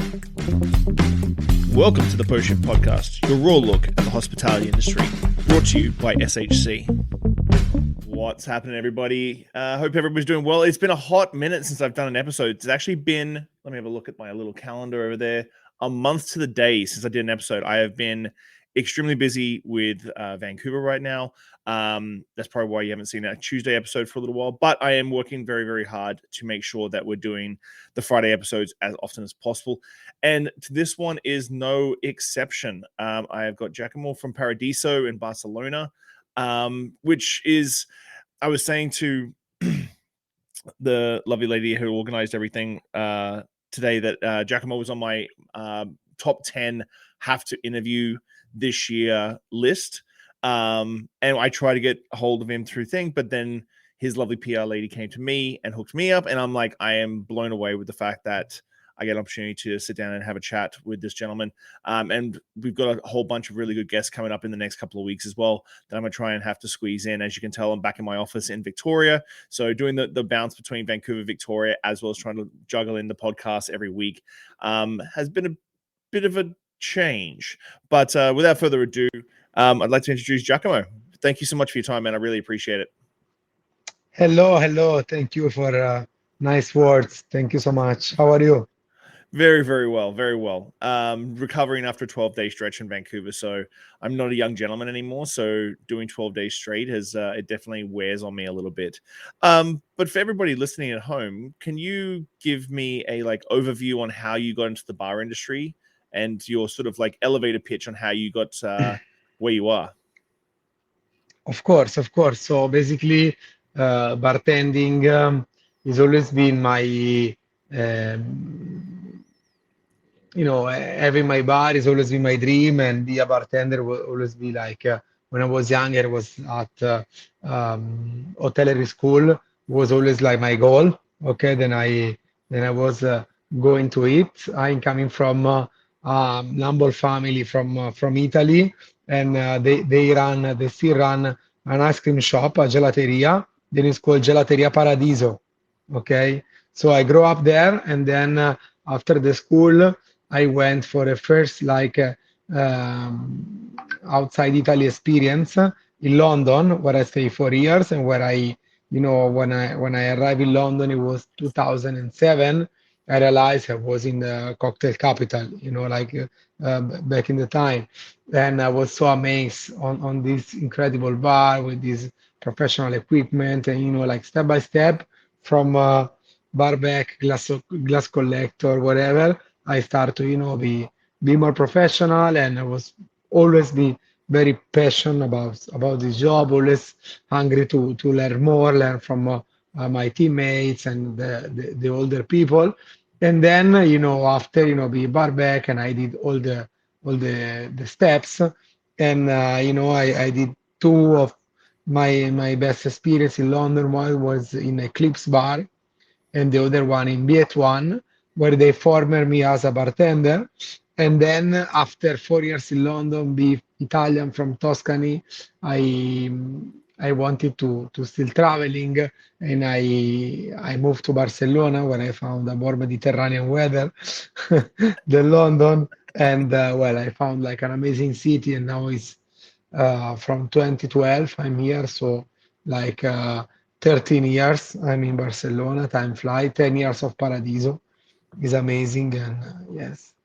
Welcome to the Potion Podcast, your raw look at the hospitality industry, brought to you by SHC. What's happening, everybody? Hope everybody's doing well. It's been a hot minute since I've done an episode. It's actually been, let me have a look at my little calendar over there, a month to the day since I did an episode. I have been extremely busy with Vancouver right now. That's probably why you haven't seen a Tuesday episode for a little while, but I am working very, very hard to make sure that we're doing the Friday episodes as often as possible. And this one is no exception. I have got Giacomo from Paradiso in Barcelona, which is, I was saying to the lovely lady who organized everything today that Giacomo was on my top 10 have to interview this year list. And I tried to get a hold of him through thing, but then his lovely PR lady came to me and hooked me up. And I'm like, I am blown away with the fact that I get an opportunity to sit down and have a chat with this gentleman. And we've got a whole bunch of really good guests coming up in the next couple of weeks as well that I'm going to try and have to squeeze in. As you can tell, I'm back in my office in Victoria. So doing the bounce between Vancouver, Victoria, as well as trying to juggle in the podcast every week has been a bit of a change. But without further ado, I'd like to introduce Giacomo. Thank you so much for your time, man. I really appreciate it. Hello. Thank you for nice words. Thank you so much. How are you? Very, very well. Very well. Recovering after a 12-day stretch in Vancouver. So I'm not a young gentleman anymore. So doing 12 days straight has it definitely wears on me a little bit. But for everybody listening at home, can you give me a overview on how you got into the bar industry and your sort of elevator pitch on how you got where you are? Of course. So basically, bartending has always been my, having my bar has always been my dream, and be a bartender will always be when I was younger, I was at hotellerie school, was always like my goal. Okay, then I was going to it. I'm coming from humble family from Italy, and they still run an ice cream shop, a gelateria. Then it's called Gelateria Paradiso. Okay, so I grew up there, and then after the school, I went for a first outside Italy experience in London, where I stayed 4 years, and where when I arrived in London, it was 2007. I realized I was in the cocktail capital, back in the time. And I was so amazed on this incredible bar with this professional equipment, and step by step from bar back, glass collector, whatever. I start to be more professional, and I was always be very passionate about this job, always hungry to learn more, learn from my teammates and the older people. And then after be bar back, and I did all the steps. And I did two of my best experience in London. One was in Eclipse Bar, and the other one in B1, where they formed me as a bartender. And then after 4 years in London, be Italian from Tuscany, I I wanted to still traveling, and I moved to Barcelona, where I found a more Mediterranean weather than London. And well, I found like an amazing city, and now it's from 2012 I'm here, so like 13 years I'm in Barcelona. Time fly. 10 years of Paradiso is amazing, and yes.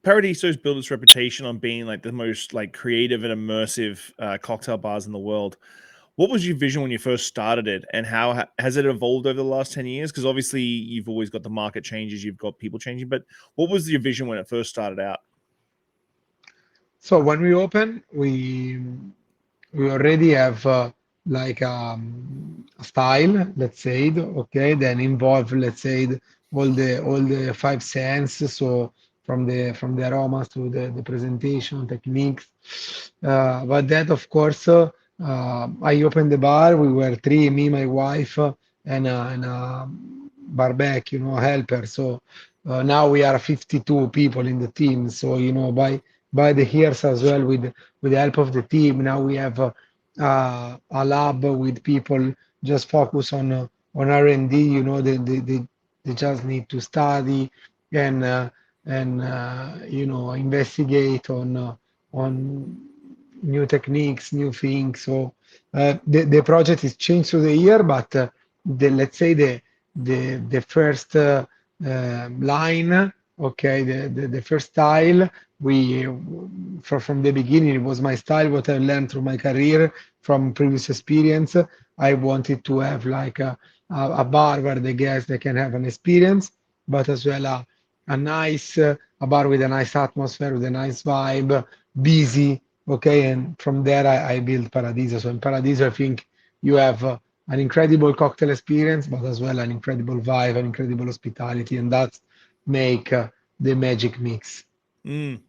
Paradiso's built its reputation on being like the most like creative and immersive cocktail bars in the world. What was your vision when you first started it, and how has it evolved over the last 10 years? Because obviously you've always got the market changes, you've got people changing, but what was your vision when it first started out? So when we open, we already have a style, let's say, okay, then involve, let's say, all the five senses. So from the aromas to the presentation techniques. But that, of course, I opened the bar. We were three, me, my wife, and a barback, helper. So now we are 52 people in the team. So by the years as well, with the help of the team, now we have a lab with people just focus on R&D. They just need to study and investigate on new techniques, new things. So the project is changed through the year, but the let's say the first line, okay, the first style we from the beginning it was my style, what I learned through my career from previous experience. I wanted to have like a bar where the guests they can have an experience, but as well a nice a bar with a nice atmosphere, with a nice vibe, busy. Okay, and from there I built Paradiso. So in Paradiso, I think you have an incredible cocktail experience, but as well an incredible vibe, an incredible hospitality, and that's make the magic mix. Mm.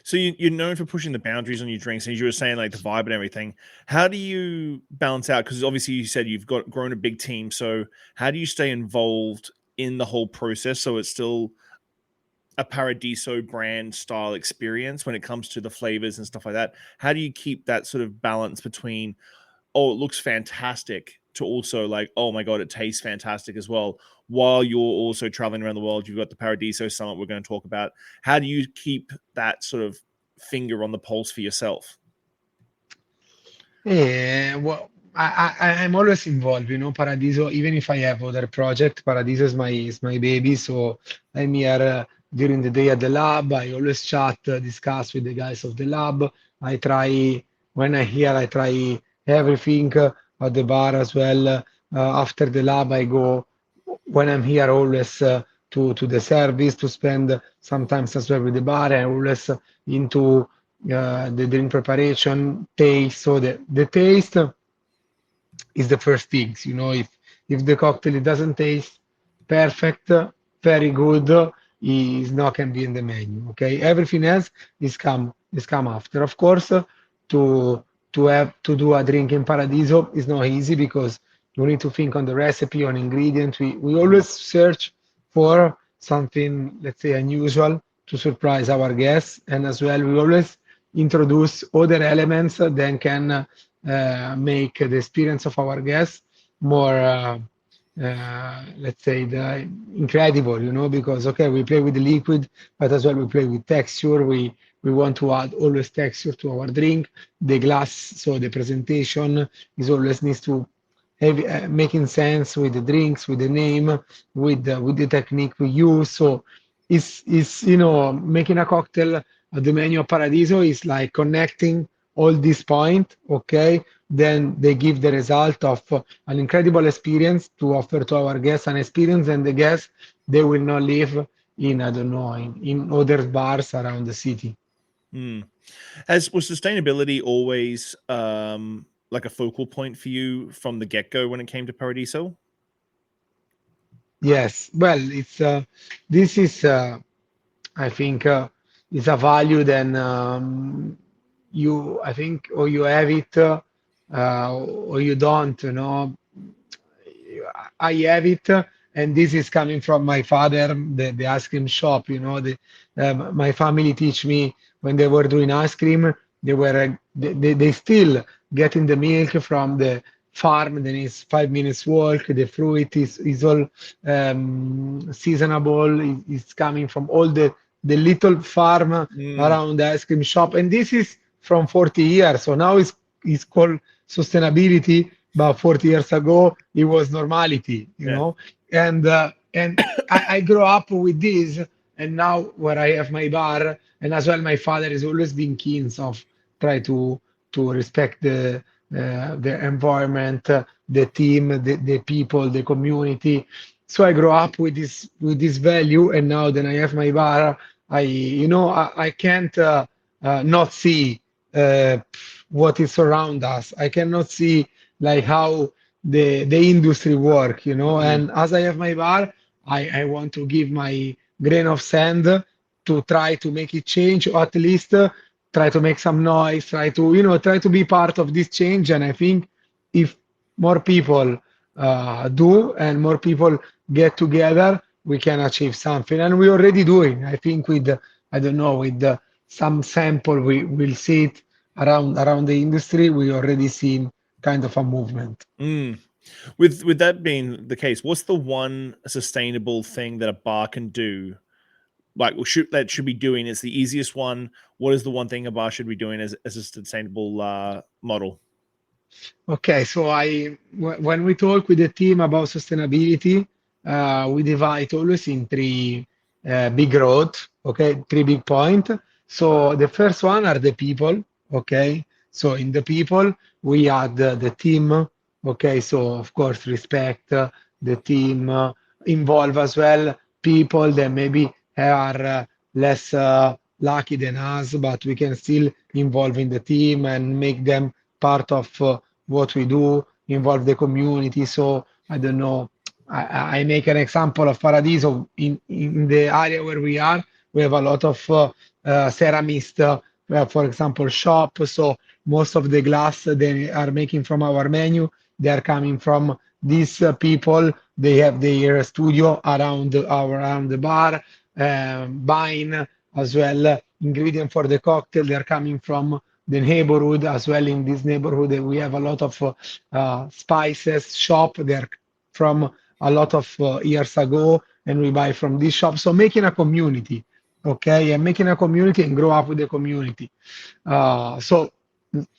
So you're known for pushing the boundaries on your drinks, and as you were saying, like the vibe and everything. How do you balance out? Because obviously you said you've got grown a big team. So how do you stay involved in the whole process so it's still a Paradiso brand style experience when it comes to the flavors and stuff like that? How do you keep that sort of balance between, oh, it looks fantastic, to also like, oh my God, it tastes fantastic as well, while you're also traveling around the world? You've got the Paradiso Summit we're going to talk about. How do you keep that sort of finger on the pulse for yourself? Well, I'm always involved, Paradiso, even if I have other project, Paradiso is my baby. So I'm here during the day at the lab. I always chat, discuss with the guys of the lab. I try when I here, I try everything at the bar as well. After the lab, I go when I'm here always to the service to spend sometimes as well with the bar. I always into the drink preparation, taste. So the taste is the first things. If the cocktail it doesn't taste perfect, very good, is not can be in the menu. Okay, everything else is come after. Of course, to have to do a drink in Paradiso is not easy because you need to think on the recipe, on ingredients. We always search for something, let's say, unusual to surprise our guests, and as well we always introduce other elements that can make the experience of our guests more let's say incredible, because okay, we play with the liquid, but as well we play with texture. We want to add always texture to our drink. The glass, so the presentation is always needs to have making sense with the drinks, with the name, with the technique we use. So it's making a cocktail at the menu of Paradiso is like connecting all these point, okay? Then they give the result of an incredible experience to offer to our guests, an experience, and the guests they will not live in, I don't know, in other bars around the city. Mm. Was sustainability always like a focal point for you from the get-go when it came to Paradiso? Yes, well, it's this is I think is a value then I think, or you have it or you don't, I have it, and this is coming from my father, the ice cream shop. My family teach me when they were doing ice cream, they still getting the milk from the farm. Then it's 5 minutes walk. The fruit is all seasonable. It's coming from all the little farm Mm, around the ice cream shop, and this is from 40 years. So now it's called sustainability, but 40 years ago it was normality, yeah. and I grew up with this, and now where I have my bar, and as well my father has always been keen of try to respect the environment, the team, the people, the community. So I grew up with this value, and now that I have my bar, I can't not see uh, what is around us. I cannot see like how the industry work, Mm, and as I have my bar, I want to give my grain of sand to try to make it change, or at least try to make some noise, try to be part of this change. And I think if more people do and more people get together, we can achieve something, and we're already doing. I think with I don't know, with some sample we will see it around the industry. We already seen kind of a movement. mm. With that being the case, what's the one sustainable thing that a bar can do like should be doing? It's the easiest one. What is the one thing a bar should be doing as a sustainable model? Okay, so when we talk with the team about sustainability, we divide always in three big roads, okay, three big points. So the first one are the people, okay. So in the people, we add the team, okay. So of course, respect the team, involve as well people that maybe are less lucky than us, but we can still involve in the team and make them part of what we do, involve the community. So I don't know. I make an example of Paradiso in the area where we are. We have a lot of ceramists, for example, shop. So most of the glass they are making from our menu, they are coming from these people. They have their studio around the bar, buying as well ingredient for the cocktail. They are coming from the neighborhood as well. In this neighborhood, we have a lot of spices shop. They're from a lot of years ago, and we buy from this shop. So making a community, okay, and making a community and grow up with the community. So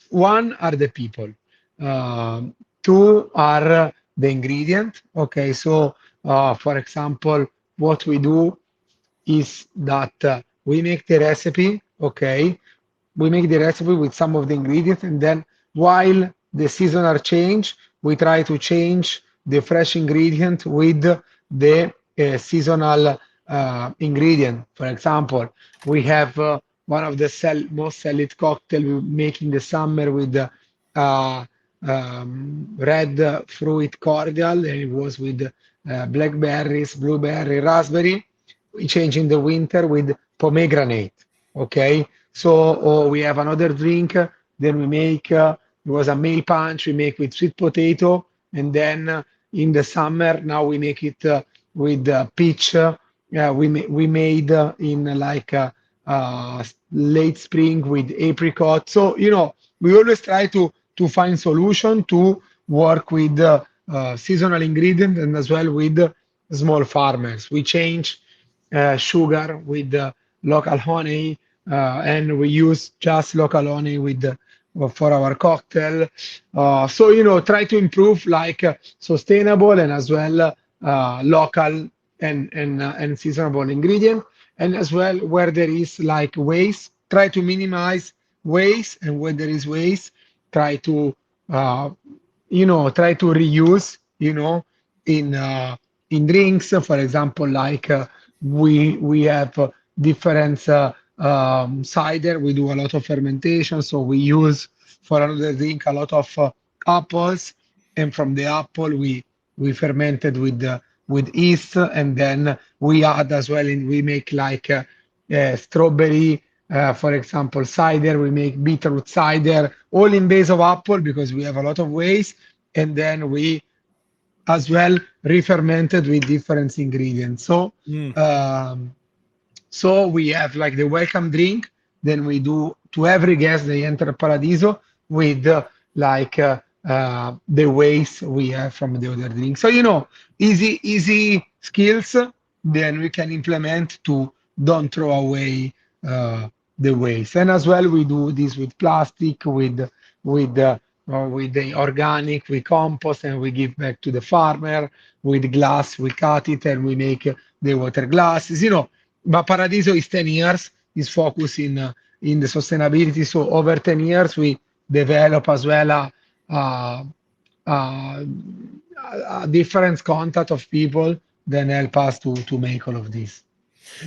one are the people. Uh, Two are the ingredient. Okay, so for example, what we do is that we make the recipe. Okay, we make the recipe with some of the ingredients, and then while the season are changed, we try to change the fresh ingredient with the seasonal ingredient. For example, we have one of the most selling cocktail we make in the summer with the uh, red fruit cordial, and it was with blackberries, blueberry, raspberry. We change in the winter with pomegranate. Okay, so we have another drink. Then we make it was a male punch. We make with sweet potato, and then in the summer now we make it with peach. We made in like late spring with apricot. So we always try to find solution to work with seasonal ingredient and as well with small farmers. We change sugar with local honey, and we use just local honey with for our cocktail. So try to improve like sustainable and as well local and seasonable ingredient, and as well where there is like waste, try to minimize waste, and where there is waste, try to uh, try to reuse, in drinks, for example, like we have different cider. We do a lot of fermentation, so we use for another drink a lot of apples, and from the apple we fermented with yeast, and then we add as well, and we make like strawberry, for example, cider. We make beetroot cider, all in base of apple because we have a lot of waste, and then we as well re-fermented with different ingredients. Mm. Um, so we have like the welcome drink. Then we do to every guest they enter Paradiso with like the waste we have from the other drink. So easy skills. Then we can implement to don't throw away the waste. And as well we do this with plastic, with the organic, we compost and we give back to the farmer. With glass, we cut it and we make the water glasses. But Paradiso is 10 years, is focused in the sustainability. So over 10 years, we develop as well a, a, a different contact of people that help us to make all of this.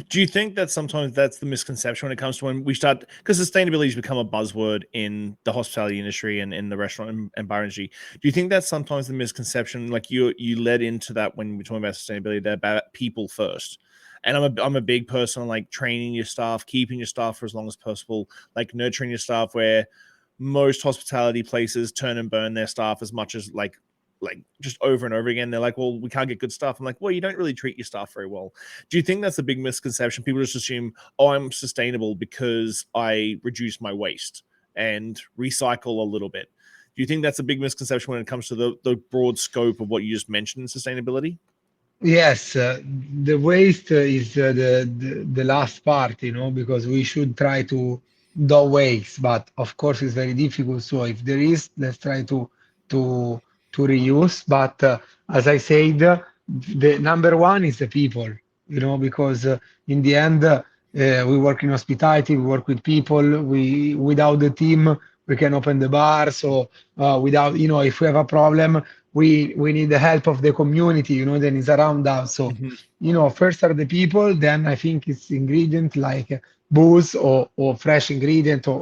Do you think that sometimes that's the misconception when it comes to when we start, because sustainability has become a buzzword in the hospitality industry and in the restaurant and bar industry? Do you think that's sometimes the misconception, like you led into that when we're talking about sustainability, that about people first? And I'm a big person on like training your staff, keeping your staff for as long as possible, like nurturing your staff, where most hospitality places turn and burn their staff as much as like just over and over again. They're like, well, we can't get good stuff. I'm like, well, you don't really treat your staff very well. Do you think that's a big misconception? People just assume, oh, I'm sustainable because I reduce my waste and recycle a little bit. Do you think that's a big misconception when it comes to the broad scope of what you just mentioned in sustainability? Yes, the waste is the last part, because we should try to do waste, but of course it's very difficult. So if there is, let's try to to reuse. But as I said, the number one is the people, because in the end, we work in hospitality, we work with people. We without the team, we can open the bar. So without, if we have a problem, we need the help of the community, that is around us. So, Mhm. first are the people, then I think it's ingredient like booze or fresh ingredient or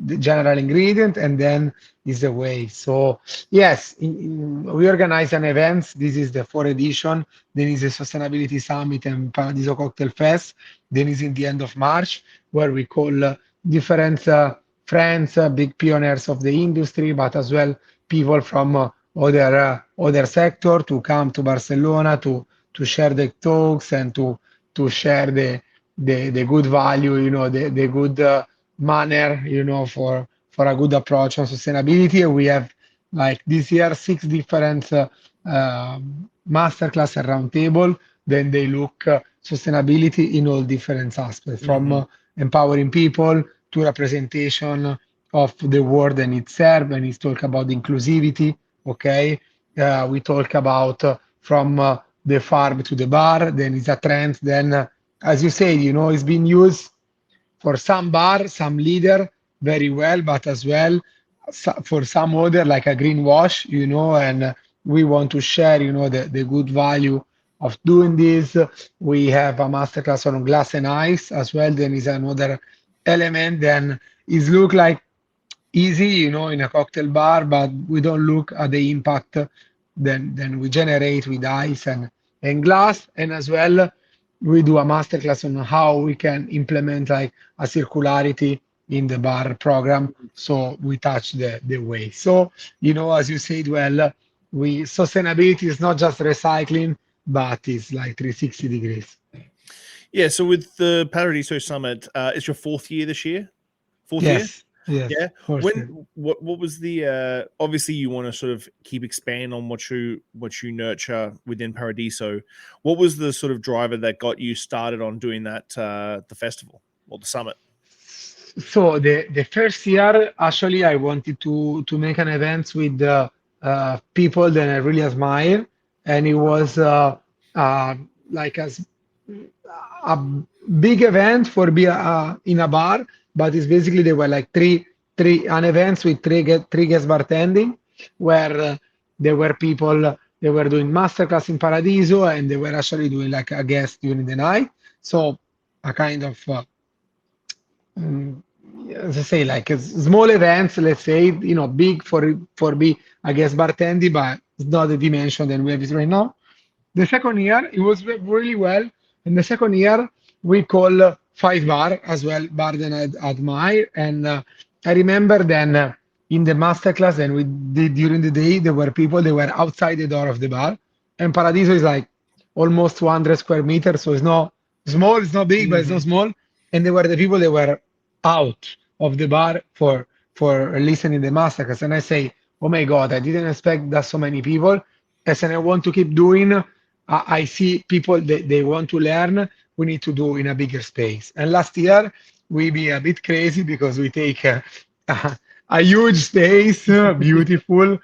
the general ingredient, and then is the way. So yes, we organize an event. This is the fourth edition. Then is the Sustainability Summit and Paradiso Cocktail Fest. Then is in the end of March, where we call different friends, big pioneers of the industry, but as well people from other sector to come to Barcelona to share the talks and to share the good value, the good manner, for a good approach on sustainability. And we have like this year six different masterclass and roundtable. Then they look sustainability in all different aspects, from Mhm. empowering people to representation of the world and its serve, and it's talk about inclusivity. Okay, we talk about from the farm to the bar. Then it's a trend. Then, as you said, it's been used for some bar, some leader very well, but as well for some other like a greenwash, and we want to share, the good value of doing this. We have a masterclass on glass and ice as well. Then is another element. Then is look like easy, in a cocktail bar, but we don't look at the impact then we generate with ice and glass. And as well, we do a masterclass on how we can implement like a circularity in the bar program. So we touch the way. So, as you said, well, we sustainability is not just recycling, but it's like 360 degrees. Yeah. So with the Paradiso Summit, it's your fourth year this year. Fourth year. Yes, Yeah. of course. When what was the obviously you want to sort of keep expand on what you nurture within Paradiso. What was the sort of driver that got you started on doing that the festival or the summit? So the first year, actually, I wanted to make an event with people that I really admire, and it was uh, like a big event for be in a bar, but it's basically they were like three an events with three guest bartending, where there were people they were doing masterclass in Paradiso, and they were actually doing like a guest during the night. So a kind of mm, as I say, like small events, let's say, big for be, I guess, bartending, but it's not the dimension that we have it right now. The second year, it was really well. In the second year, we call five bar as well, bar that I admire. And I remember then in the masterclass that we did during the day, there were people that were outside the door of the bar. And Paradiso is like almost 200 square meters, so it's not small, it's not big, but it's not Hmm. small. And they were the people that were out of the bar for listening the masterclass. And I say, oh my God, I didn't expect that so many people. As and I want to keep doing. I see people that they want to learn. We need to do in a bigger space. And last year we be a bit crazy because we take a huge space, beautiful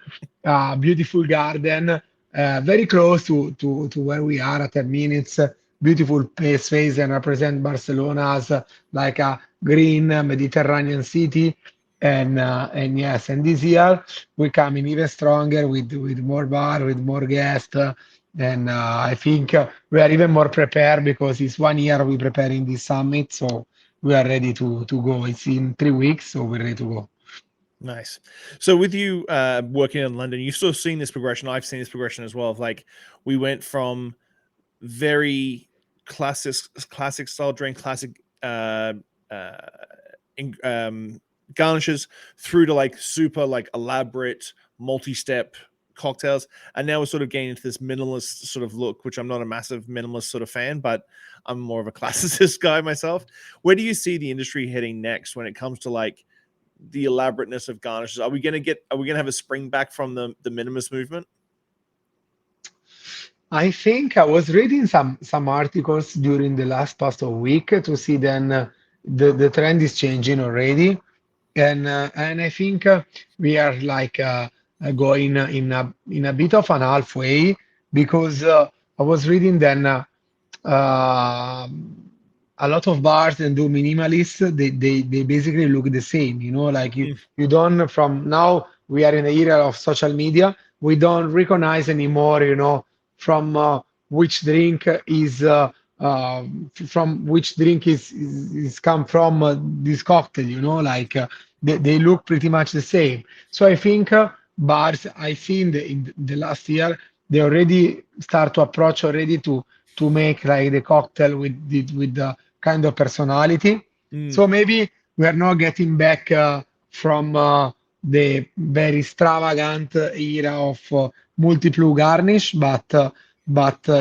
garden, very close to where we are at 10 minutes. Beautiful space and represent Barcelona as like a green Mediterranean city. And yes, and this year we come in even stronger with more bar, with more guests. And I think we are even more prepared because it's 1 year we preparing this summit, so we are ready to go. It's in 3 weeks, so we're ready to go. Nice. So with you working in London, you've sort of seen this progression. I've seen this progression as well. Of like we went from very classic style drink, classic uh, garnishes through to like super like elaborate multi-step cocktails, and now we're sort of getting into this minimalist sort of look, which I'm not a massive minimalist sort of fan, but I'm more of a classicist guy myself. Where do you see the industry heading next when it comes to like the elaborateness of garnishes? Are we gonna have a spring back from the minimalist movement? I think I was reading some articles during the last past of week to see then the trend is changing already, and I think we are like going in a bit of an halfway because I was reading then uh, a lot of bars and do minimalist. They basically look the same, you know, like Mm, you don't from now we are in the era of social media. We don't recognize anymore, you know, from which drink is from which drink is come from this cocktail, you know, like they look pretty much the same. So I think bars I see in the last year they already start to approach already to make like the cocktail with the kind of personality. mm. So maybe we are not getting back from the very extravagant era of multiple garnish, but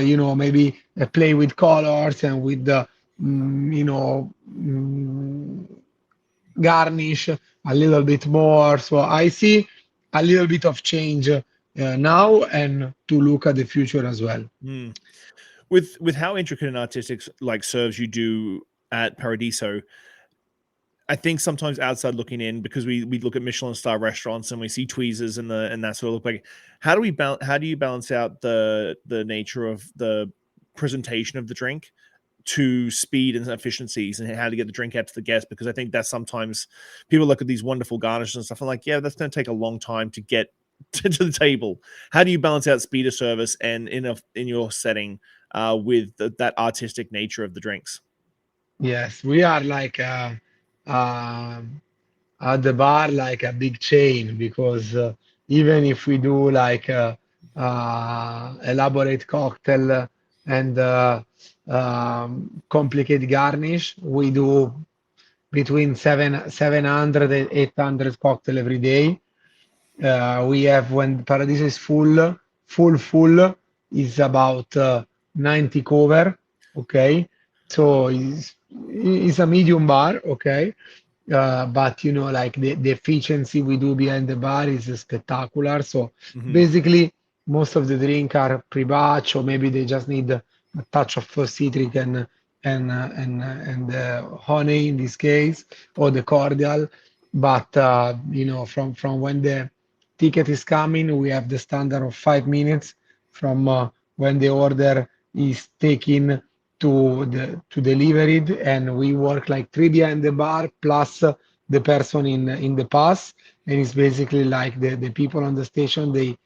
you know maybe play with colors and with you know garnish a little bit more. So I see a little bit of change now and to look at the future as well. Mm. With how intricate and artistic like serves you do at Paradiso, I think sometimes outside looking in, because we look at Michelin star restaurants and we see tweezers and that sort of look like. How do you balance out the nature of the presentation of the drink to speed and efficiencies and how to get the drink out to the guest? Because I think that sometimes people look at these wonderful garnishes and stuff and like, yeah, that's going to take a long time to get to the table. How do you balance out speed of service and in your setting with that artistic nature of the drinks? Yes, we are like um at the bar like a big chain because even if we do like elaborate cocktail and complicated garnish, we do between 700 and 800 cocktail every day. We have when Paradiso is full is about 90 cover, okay? So it's a medium bar, okay? But you know, like the efficiency we do behind the bar is spectacular. So Hmm. basically, most of the drink are pre-batch, or maybe they just need a touch of citric and honey in this case, or the cordial. But you know, from when the ticket is coming, we have the standard of 5 minutes from when the order is taken to deliver it, and we work like three behind the bar plus the person in the pass, and it's basically like the people on the station they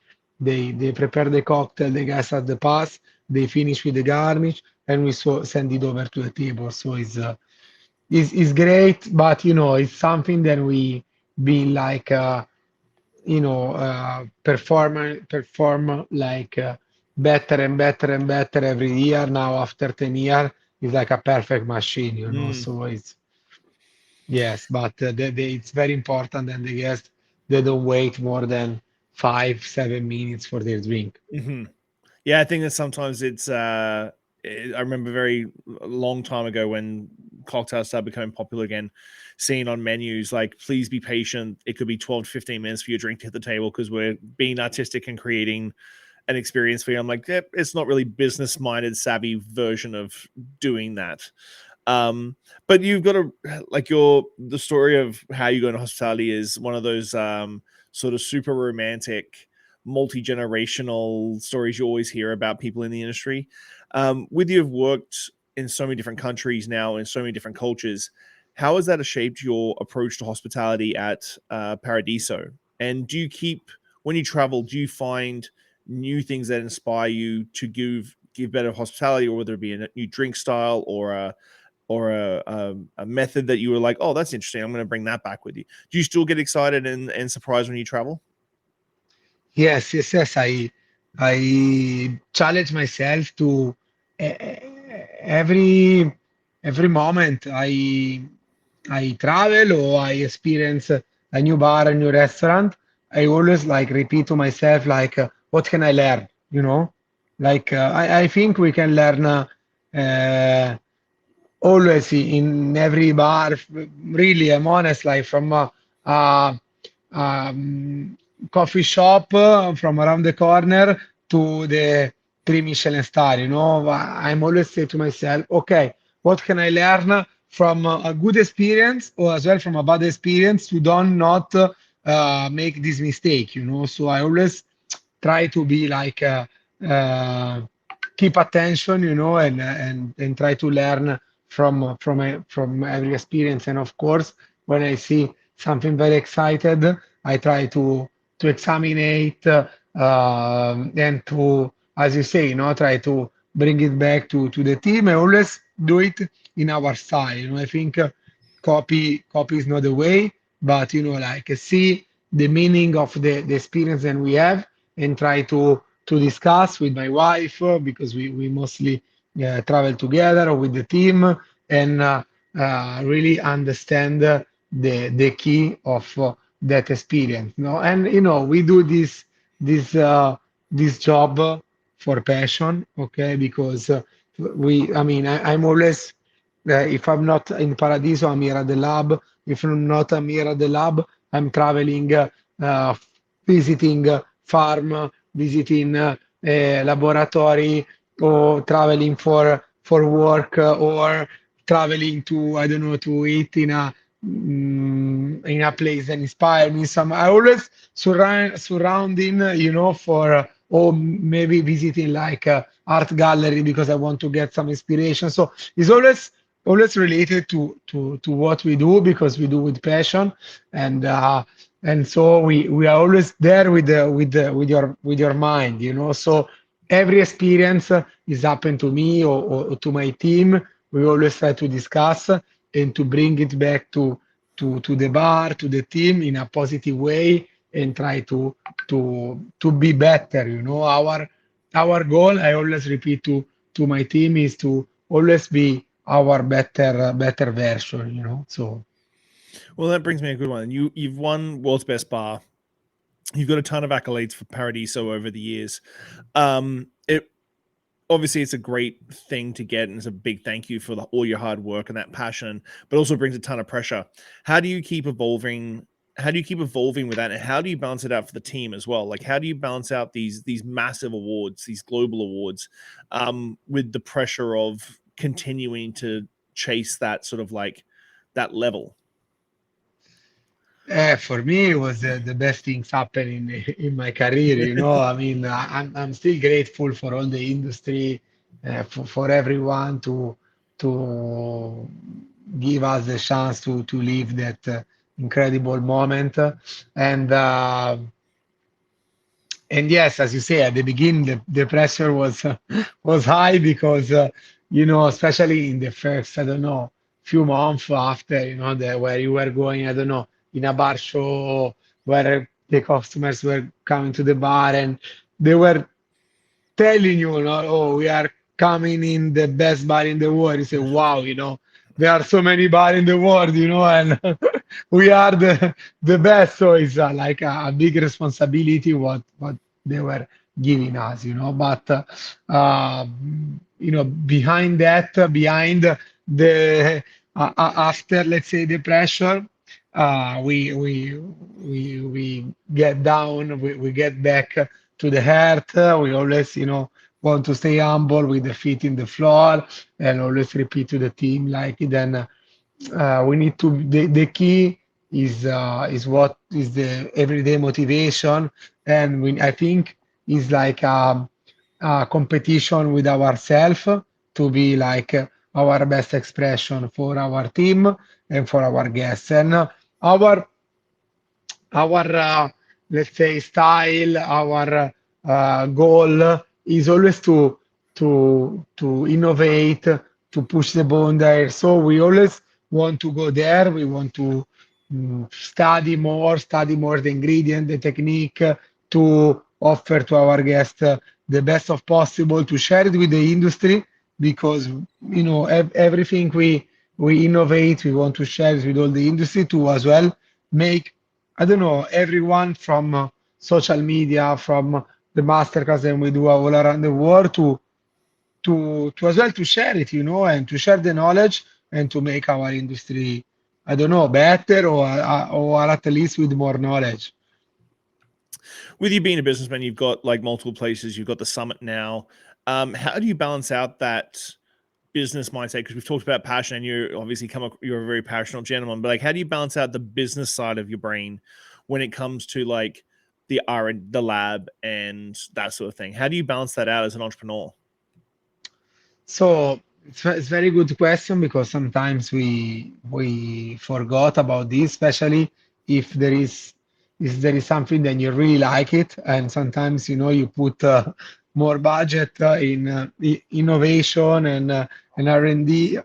prepare the cocktail, the guys at the pass, they finish with the garnish, and we send it over to the table. So it's great, but you know it's something that we been like you know perform like better and better and better every year. Now after 10 years it's like a perfect machine, you know. Mm. So it's yes, but it's very important and the guests they don't wait more than 5 7 minutes for their drink. Hmm. Yeah, I think that sometimes I remember very long time ago when cocktails started becoming popular again, seeing on menus like, please be patient. It could be 12 to 15 minutes for your drink to hit the table because we're being artistic and creating an experience for you. I'm like, yep, it's not really business minded, savvy version of doing that. Um, but you've got to like the story of how you go into hospitality is one of those sort of super romantic, multi-generational stories you always hear about people in the industry. With you have worked in so many different countries now in so many different cultures. How has that shaped your approach to hospitality at Paradiso? And do you keep when you travel, do you find new things that inspire you to give better hospitality, or whether it be a new drink style or a method that you were like, oh, that's interesting, I'm going to bring that back with you? Do you still get excited and surprised when you travel? Yes. I challenge myself to every moment I travel or I experience a new bar, a new restaurant. I always like repeat to myself like, what can I learn? You know, like I think we can learn uh, always in every bar. Really, I'm honest. Like from uh, um, coffee shop from around the corner to the three Michelin star, I'm always say to myself, okay, what can I learn from a good experience or as well from a bad experience to don't not make this mistake, So I always try to be like uh, keep attention, and try to learn from every experience. And of course, when I see something very excited, I try to examine it and to, as you say, try to bring it back to the team. I always do it in our style. I think copy is not the way, but like see the meaning of the experience that we have and try to discuss with my wife because we mostly travel together with the team and really understand the key of that experience. And we do this job for passion, okay? Because I mean, I'm always if I'm not in Paradiso, I'm here at the lab. If I'm here at the lab, I'm traveling, visiting farm, visiting laboratory, or traveling for work, or traveling to I don't know to eat in a place that inspire me. Some I always surrounding, for or maybe visiting like a art gallery because I want to get some inspiration. So it's always related to what we do because we do with passion and so we are always there with your mind, so every experience is happened to me or to my team. We always try to discuss and to bring it back to the bar, to the team in a positive way and try to be better. Our goal, I always repeat to my team, is to always be our better version. So Well, that brings me a good one. You've won World's Best Bar. You've got a ton of accolades for Paradiso over the years. It obviously it's a great thing to get, and it's a big thank you for all your hard work and that passion, but also brings a ton of pressure. How do you keep evolving? How do you keep evolving with that, and how do you balance it out for the team as well? Like, how do you balance out these massive awards, these global awards, with the pressure of continuing to chase that sort of like that level? for me, it was the best things happening in my career. I mean, I'm still grateful for all the industry, for everyone to give us the chance to live that incredible moment. And and yes, as you say, at the beginning, the pressure was was high because especially in the first, I don't know, few months after, where you were going, I don't know, in a bar show where the customers were coming to the bar and they were telling you, oh, we are coming in the best bar in the world. You say, wow, there are so many bars in the world, and we are the best. So it's like a big responsibility what they were giving us, But behind that, behind the after, let's say, the pressure, we get down, we get back to the heart. We always, want to stay humble with the feet in the floor and always repeat to the team like then we need to the key is what is the everyday motivation and I think is like a competition with ourselves to be like our best expression for our team and for our guests and our our let's say style, our goal is always to innovate, to push the boundary. So we always want to go there. We want to study more the ingredient, the technique, to offer to our guests the best of possible, to share it with the industry because everything we innovate, we want to share it with all the industry to as well make I don't know, everyone from social media, from the masterclass that we do all around the world to as well to share it, and to share the knowledge and to make our industry, I don't know, better or at least with more knowledge. With you being a businessman, you've got like multiple places. You've got the summit now. How do you balance out that business mindset? Because we've talked about passion, and you're obviously you're a very passionate gentleman. But like, how do you balance out the business side of your brain when it comes to like the the lab and that sort of thing? How do you balance that out as an entrepreneur? So it's very good question because sometimes we forgot about this, especially if there is if there is something that you really like it, and sometimes you put more budget in innovation and R&D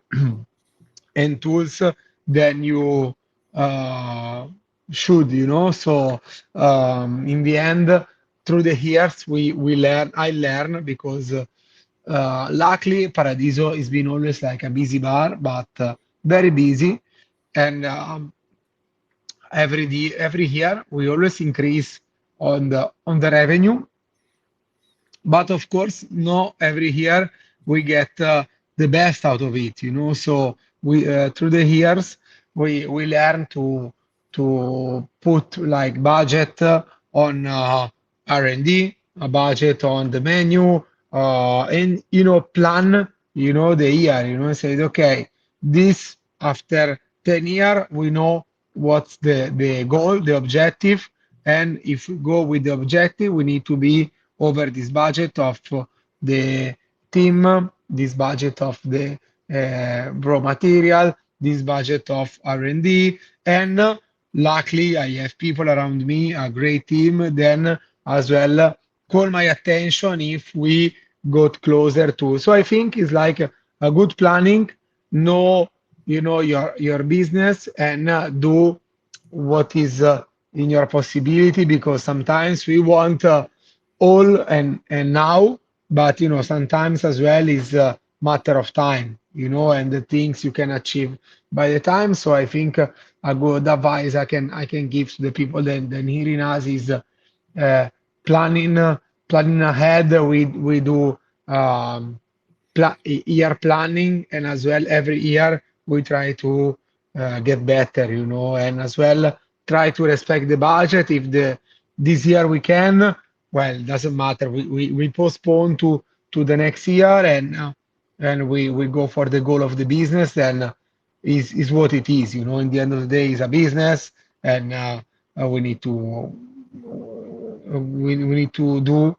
and tools than you uh, should, So in the end, through the years, we learn. I learn because luckily Paradiso has been always like a busy bar, but very busy, and every year we always increase on the revenue, but of course, no, every year we get the best out of it, So we through the years we learn to put like budget on R&D, a budget on the menu, and plan the year, say okay, this after 10 year we know what's the goal, the objective, and if we go with the objective, we need to be over this budget of the team, this budget of the raw material, this budget of R&D, and luckily I have people around me, a great team, then as well call my attention if we got closer to. So I think it's like a good planning, know your business and do what is in your possibility, because sometimes we want all and now, but sometimes as well is a matter of time, and the things you can achieve by the time. So I think a good advice I can give to the people that hearing us is planning planning ahead. We do year planning, and as well every year we try to get better, and as well try to respect the budget. If this year we can, well, doesn't matter. We postpone to the next year, and we go for the goal of the business. And is what it is, In the end of the day, it's a business, and we need to we need to do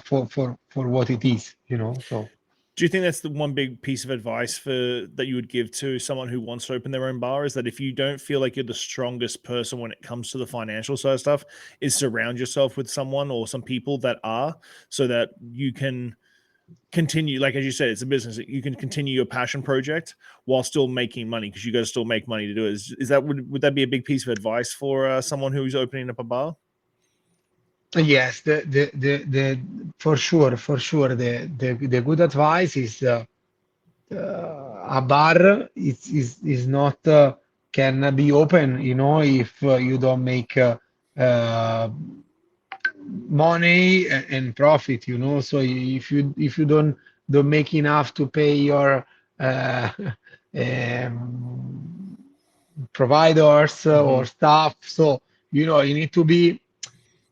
for what it is, So. Do you think that's the one big piece of advice that you would give to someone who wants to open their own bar, is that if you don't feel like you're the strongest person when it comes to the financial side of stuff, is surround yourself with someone or some people that are, so that you can continue, like as you said, it's a business, you can continue your passion project while still making money, because you got to still make money to do it. Is that would that be a big piece of advice for someone who's opening up a bar? Yes, the for sure, the good advice is a bar is not can be open, if you don't make uh, money and profit, So if you don't make enough to pay your uh, um, providers Mm-hmm. or staff, so you need to be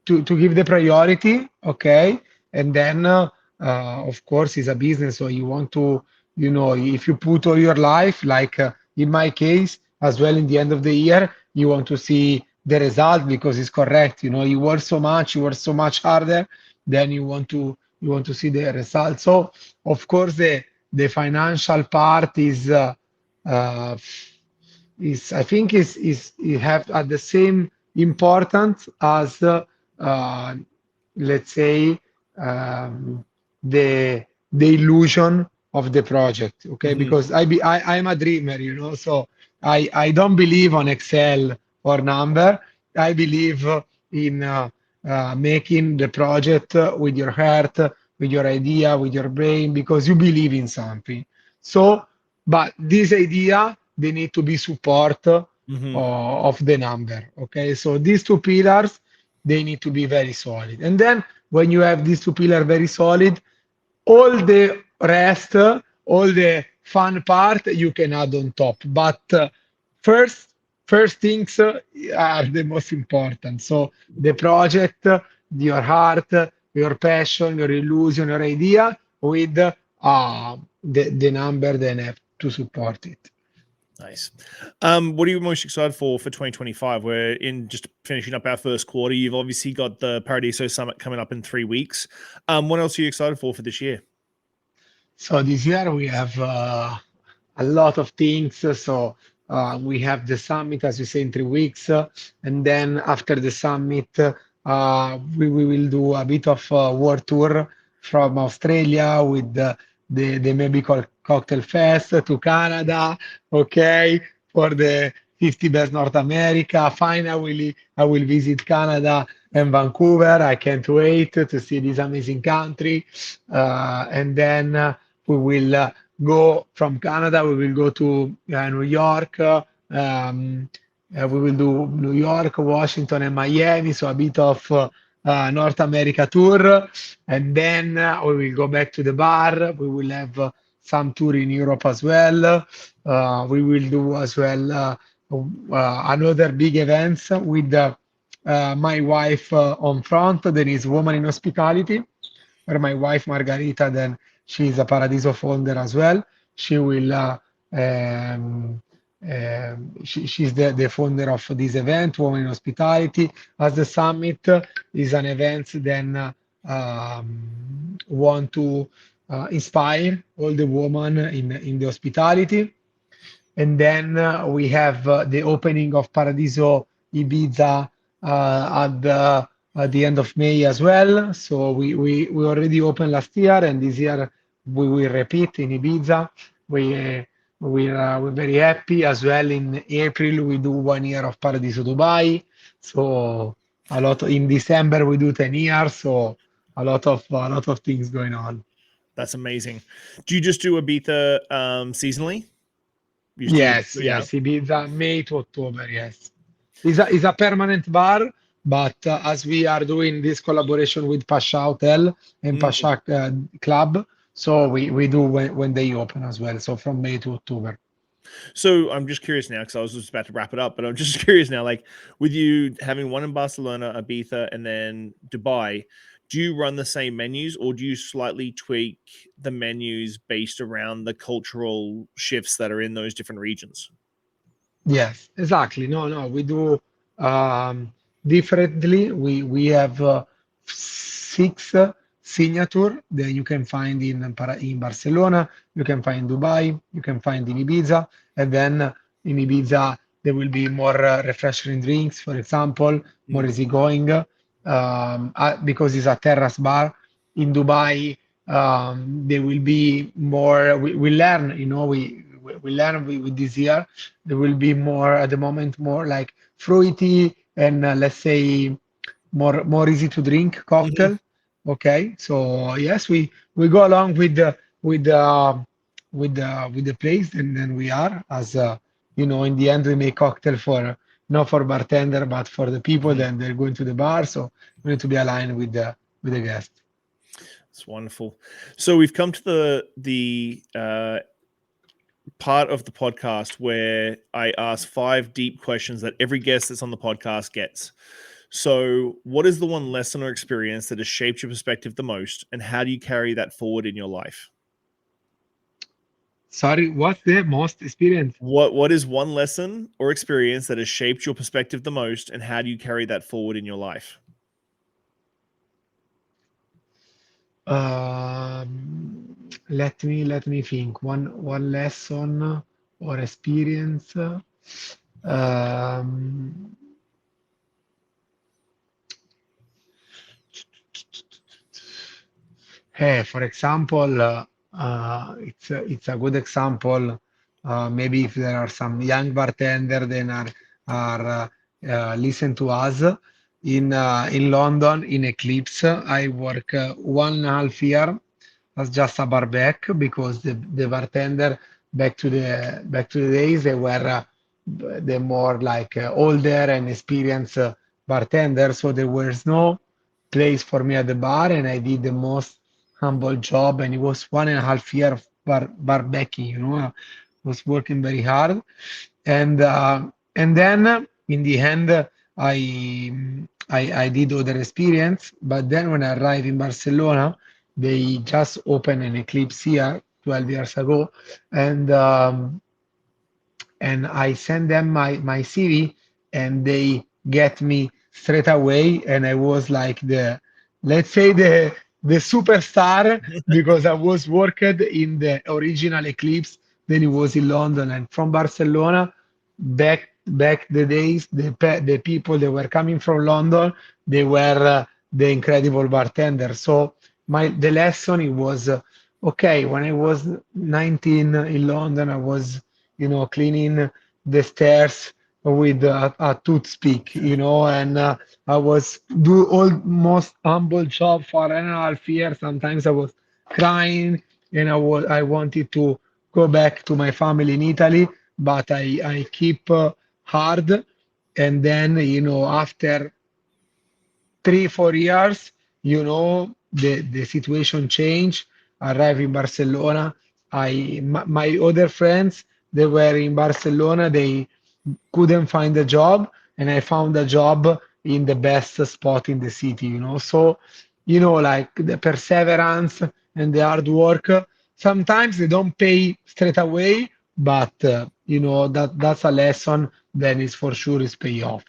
to give the priority, okay? And then, of course, it's a business, so you want to, if you put all your life, like in my case, as well, in the end of the year, you want to see the result because it's correct. You work so much harder, then you want to see the result. So, of course, the financial part uh, is I think is it have at the same importance as uh, let's say um, the illusion of the project. Okay, Mm-hmm. because I'm a dreamer, so I don't believe on Excel or number. I believe in making the project with your heart, with your idea, with your brain, because you believe in something. So, but this idea, they need to be support Mm-hmm. of the number. Okay, so these two pillars, they need to be very solid. And then when you have these two pillars very solid, all the rest, all the fun part, you can add on top. But first, first things are the most important. So the project, your heart, your passion, your illusion, your idea, with the number then have to support it. Nice. What are you most excited for 2025? We're in just finishing up our first quarter. You've obviously got the Paradiso Summit coming up in 3 weeks. What else are you excited for this year? So this year we have a lot of things. So we have the summit, as you say, in 3 weeks, and then after the summit, we will do a bit of a world tour from Australia with the maybe cocktail fest to Canada. Okay, for the 50 best North America. Finally, I will visit Canada and Vancouver. I can't wait to see this amazing country, and then we will. Go from Canada, we will go to New York. We will do New York, Washington, and Miami, so a bit of North America tour. And then we will go back to the bar. We will have some tour in Europe as well. We will do as well another big events with my wife on front. There is Woman in Hospitality, where my wife Margarita, then she's a Paradiso founder as well. She will, she's the founder of this event, Women in Hospitality. As the summit is an event, then want to inspire all the women in the hospitality. And then we have the opening of Paradiso Ibiza at the end of May as well. So we already opened last year, and this year we will repeat in Ibiza. We're very happy as well. In April we do 1 year of Paradiso Dubai. So a lot in December we do 10 years. So a lot of things going on. That's amazing. Do you just do Ibiza seasonally? You just Yes, yeah. yes, Ibiza, May to October, yes. It's a permanent bar, but as we are doing this collaboration with Pasha Hotel and Mm. Pasha Club, so we do when they open as well, so from May to October. So I'm just curious now, because I was just about to wrap it up, but I'm just curious now, like with you having one in Barcelona, Ibiza, and then Dubai, do you run the same menus, or do you slightly tweak the menus based around the cultural shifts that are in those different regions? Yes, exactly. No, no, we do differently. We have six signature that you can find in Barcelona, you can find Dubai, you can find in Ibiza, and then in Ibiza there will be more refreshing drinks, for example, more Mm. easygoing, because it's a terrace bar. In Dubai, there will be more. We learn, we learn with this year there will be more at the moment, more like fruity and let's say more easy to drink Mhm. cocktail. Okay, so yes, we go along with the place, and then we are as in the end we make cocktail for not for bartender but for the people. Mhm. Then they're going to the bar, so we need to be aligned with the guest. It's wonderful. So we've come to the part of the podcast where I ask 5 deep questions that every guest that's on the podcast gets. So, what is the one lesson or experience that has shaped your perspective the most, and how do you carry that forward in your life? Sorry, what's the most experience? What is one lesson or experience that has shaped your perspective the most, and how do you carry that forward in your life? Let me think. One lesson or experience. Um, for example, it's a good example. Maybe if there are some young bartender, then are listen to us. In London, in Eclipse, I work 1.5 year as just a bar back, because the bartender back to the days, they were the more like older and experienced bartender, so there was no place for me at the bar, and I did the most humble job, and it was 1.5 year of bar backing. I was working very hard, and then in the end, I did other experience, but then when I arrived in Barcelona, they just opened an eclipse here 12 years ago, and I sent them my CV, and they get me straight away. And I was like let's say the superstar, because I was worked in the original Eclipse. Then it was in London, and from Barcelona, back the days, the people that were coming from London, they were the incredible bartender. So the lesson, it was okay. When I was 19 in London, I was cleaning the stairs with a toothpick, and I was do almost humble job for 1.5 years. Sometimes I was crying, and I wanted to go back to my family in Italy, but I keep hard. And then, after 3 4 years, the situation changed. Arrived in Barcelona. My other friends, they were in Barcelona, they couldn't find a job, and I found a job in the best spot in the city. So, like the perseverance and the hard work, sometimes they don't pay straight away, but that's a lesson that is for sure is pay off.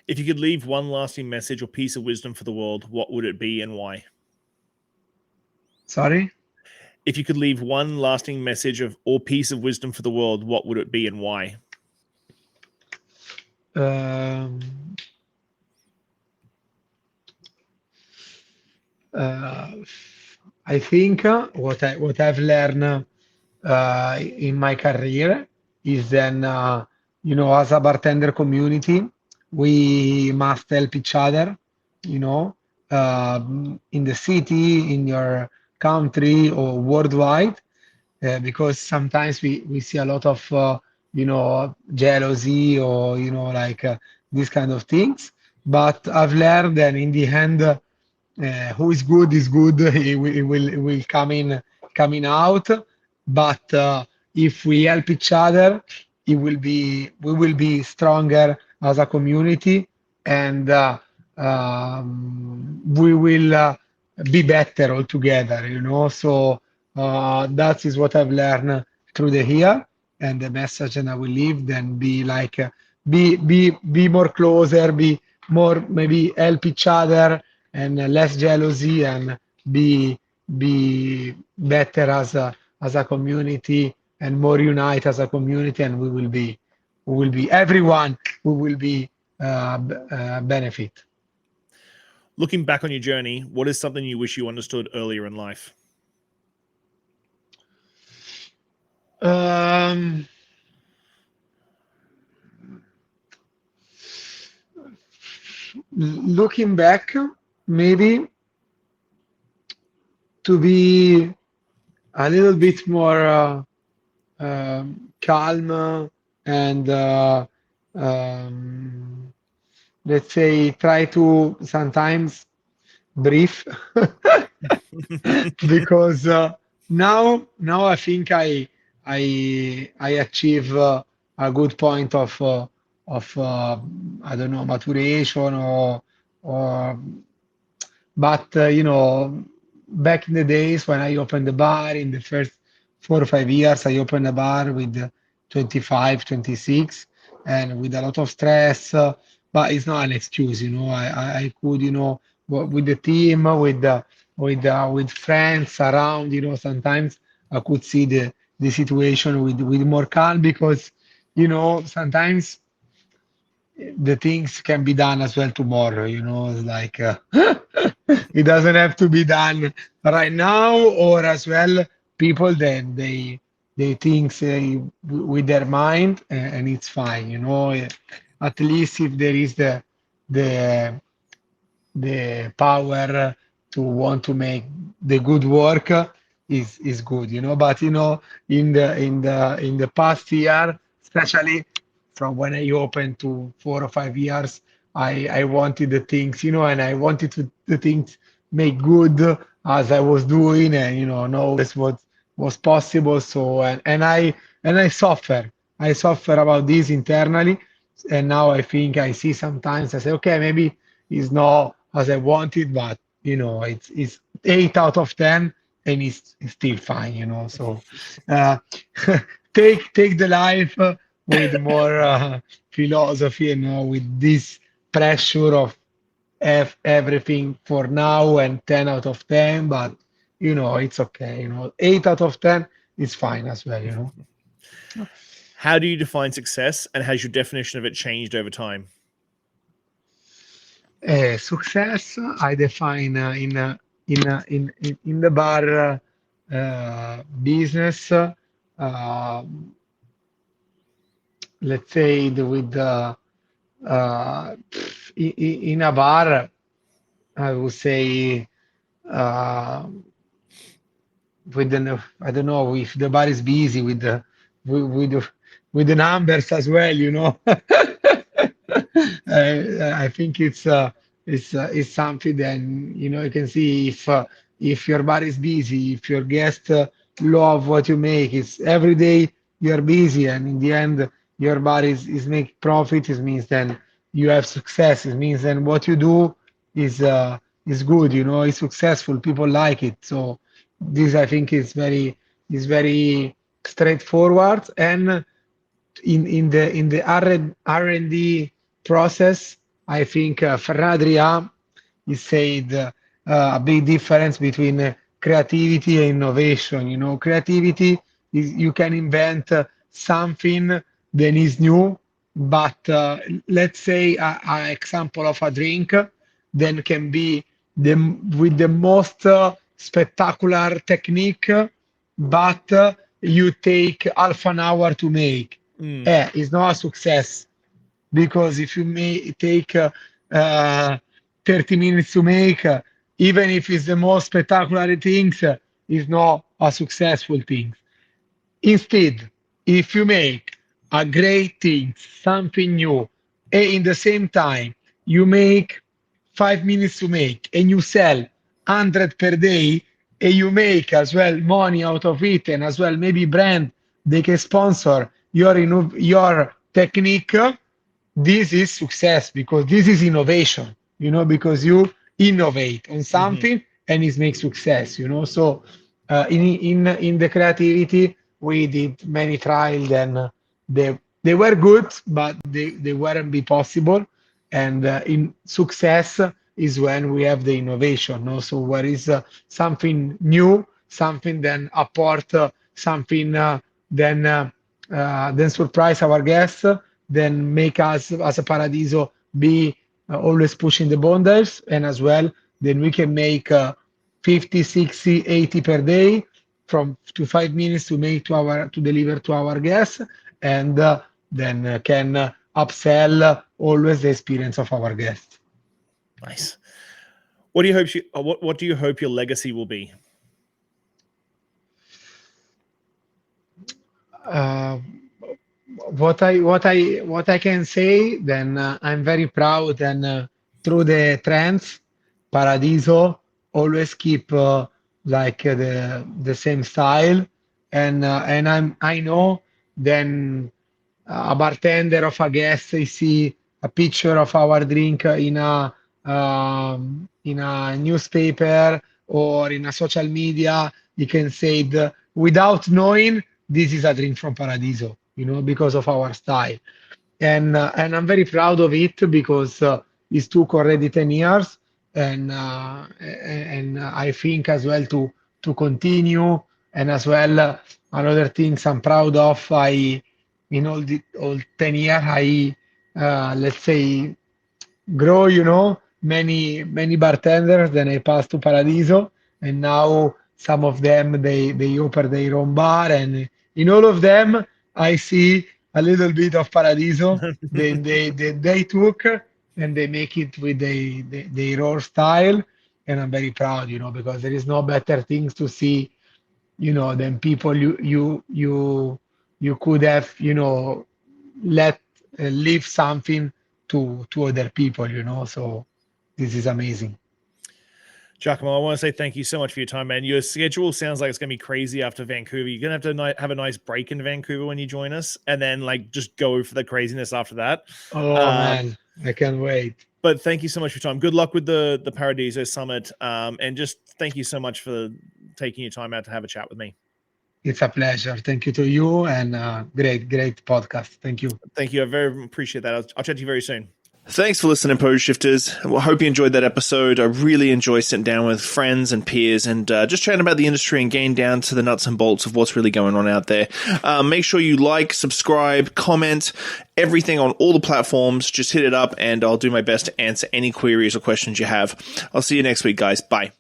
If you could leave one lasting message or piece of wisdom for the world, what would it be and why? Sorry. If you could leave one lasting message or piece of wisdom for the world, what would it be and why? Um, uh, I think what I've learned in my career is then, as a bartender community, we must help each other, you know, in the city, in your country, or worldwide, because sometimes we see a lot of, jealousy, or, like these kind of things. But I've learned that in the end, who is good is good. It will coming out. But if we help each other, we will be stronger as a community, and we will be better all together. So that is what I've learned through the year, and the message that I will leave. Then be like, be more closer, be more, maybe help each other, and less jealousy, and be better as a community, and more unite as a community, and we will be everyone, we will be benefit. Looking back on your journey, what is something you wish you understood earlier in life? Um, Looking back, maybe to be a little bit more calm, and um, let's say try to sometimes breathe, because now I think I achieve a good point of I don't know, maturation, or but back in the days when I opened the bar in the first 4 or 5 years, I opened a bar with 25, 26, and with a lot of stress. But it's not an excuse. I could, with the team, with friends around. Sometimes I could see the situation with more calm, because sometimes the things can be done as well tomorrow. It's like, it doesn't have to be done right now, or as well, people then they think, say, with their mind, and it's fine. At least if there is the the power to want to make the good work, is good. But in the past year, especially from when I opened to 4 or 5 years, I wanted the things, and I wanted the things make good as I was doing, and know this was possible. So, and I suffer about this internally, and now I think I see sometimes, I say, okay, maybe it's not as I wanted, but it's 8 out of 10, and it's still fine, you know. So uh, take the life with more philosophy, you know, with this pressure of everything for now and 10 out of 10, but you know, it's okay, you know, 8 out of 10 is fine as well, you know. How do you define success, and has your definition of it changed over time? Success I define in the bar business, let's say with uh, in a bar, I would say uh, with the, I don't know if the bar is busy with the with the numbers as well, you know. I think it's something that, you know, you can see if your bar is busy, if your guests love what you make. It's every day you're busy, and in the end your bar is make profit. It means then you have success. It means then what you do is uh, is good. You know, it's successful. People like it. So this I think is very straightforward. And in the R&D process, I think Ferradria he said a big difference between creativity and innovation. You know, creativity is you can invent something that is new, but let's say a example of a drink then can be the with the most spectacular technique, but you take half an hour to make. Mm. It's not a success, because if you may take uh, 30 minutes to make, even if it's the most spectacular things, it's not a successful thing. Instead, if you make a great thing, something new, and in the same time you make 5 minutes to make and you sell 100 per day, and you make as well money out of it, and as well maybe brand they can sponsor your technique, this is success, because this is innovation, you know, because you innovate on Hmm. something and it makes success, you know. So in the creativity we did many trials, and they were good, but they weren't be possible. And in success is when we have the innovation, no? So where is something new, something then apport something then surprise our guests, then make us as a Paradiso be always pushing the boundaries, and as well then we can make 50, 60, 80 per day from to 5 minutes to make to our to deliver to our guests, and then can upsell always the experience of our guests. Nice. What do you hope what do you hope your legacy will be? Uh, what I can say, then I'm very proud, and through the trends, Paradiso always keep the same style, and I know then a bartender of a guest, I see a picture of our drink in a newspaper or in a social media, you can say it without knowing this is a drink from Paradiso, you know, because of our style. And I'm very proud of it, because it took already 10 years, and I think as well to continue. And as well another things I'm proud of, I in all 10 years I let's say grow, you know, many bartenders. Then I passed to Paradiso, and now some of them they open their own bar, and in all of them I see a little bit of Paradiso. They took and they make it with their own style, and I'm very proud, you know, because there is no better things to see, you know, than people you could have, you know, let leave something to other people, you know. So this is amazing. Giacomo, I want to say thank you so much for your time, man. Your schedule sounds like it's going to be crazy after Vancouver. You're going to have to have a nice break in Vancouver when you join us, and then like just go for the craziness after that. Oh Um, man, I can't wait. But thank you so much for your time. Good luck with the Paradiso Summit. And just thank you so much for taking your time out to have a chat with me. It's a pleasure. Thank you to you, and great podcast. Thank you. Thank you. I very appreciate that. I'll chat to you very soon. Thanks for listening, Pose Shifters. Well, I hope you enjoyed that episode. I really enjoy sitting down with friends and peers and just chatting about the industry and getting down to the nuts and bolts of what's really going on out there. Make sure you like, subscribe, comment, everything on all the platforms. Just hit it up and I'll do my best to answer any queries or questions you have. I'll see you next week, guys. Bye.